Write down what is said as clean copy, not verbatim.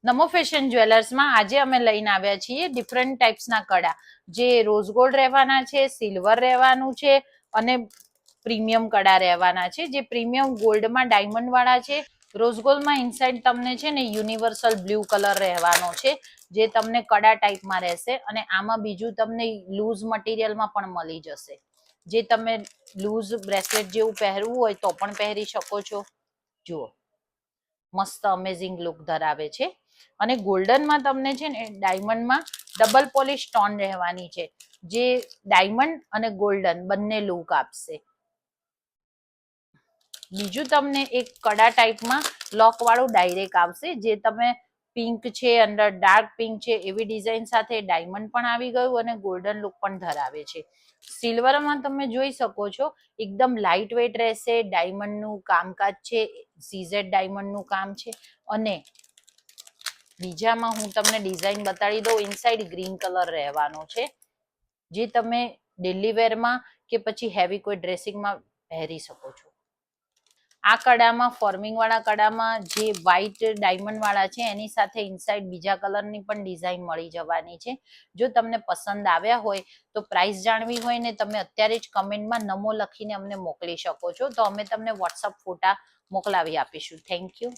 નમો fashion જ્વેલર્સમાં આજે અમે લઈને આવ્યા છીએ ડિફરન્ટ ટાઈપ્સના કડા, જે રોઝ ગોલ્ડ રહેવાના છે, સિલ્વર રહેવાનું છે અને પ્રીમિયમ કડા રહેવાના છે. જે પ્રીમિયમ ગોલ્ડમાં ડાયમંડ વાળા છે. રોઝ ગોલ્ડમાં ઇનસાઇડ તમને છે ને યુનિવર્સલ બ્લુ કલર રહેવાનો છે, જે તમને કડા ટાઈપમાં રહેશે. અને આમાં બીજું તમને લૂઝ મટીરિયલમાં પણ મળી જશે, જે તમે લૂઝ બ્રેસલેટ જેવું પહેરવું હોય તો પણ પહેરી શકો છો. જુઓ, મસ્ત અમેઝિંગ લુક ધરાવે છે. અને ગોલ્ડનમાં તમને છે ને ડાયમંડમાં ડબલ પોલિશ સ્ટોન રહેવાની છે, જે ડાયમંડ અને ગોલ્ડન બંને લુક આપશે. બીજું તમને એક કડા ટાઈપમાં લોક વાળું ડાયરેક્ટ આવશે, જે તમે પિંક છે, અંદર ડાર્ક પિંક છે એવી ડિઝાઇન સાથે ડાયમંડ પણ આવી ગયું અને ગોલ્ડન લુક પણ ધરાવે છે. સિલ્વરમાં તમે જોઈ શકો છો એકદમ લાઇટ વેટ રહેશે. ડાયમંડનું કામકાજ છે, સીઝેડ ડાયમંડનું કામ છે. અને બીજામાં હું તમને ડિઝાઇન બતાડી દઉં. ઇનસાઇડ ગ્રીન કલર રહેવાનો છે, જે તમે ડેલી વેરમાં કે પછી હેવી કોઈ ડ્રેસિંગમાં પહેરી શકો છો. આ કડામાં ફોર્મિંગ વાળા કડામાં જે વ્હાઈટ ડાયમંડ વાળા છે એની સાથે ઇનસાઇડ બીજા કલરની પણ ડિઝાઇન મળી જવાની છે. જો તમને પસંદ આવ્યા હોય તો પ્રાઇસ જાણવી હોય ને તમે અત્યારે જ કમેન્ટમાં નમો લખીને અમને મોકલી શકો છો, તો અમે તમને વોટ્સઅપ ફોટા મોકલાવી આપીશું. Thank you.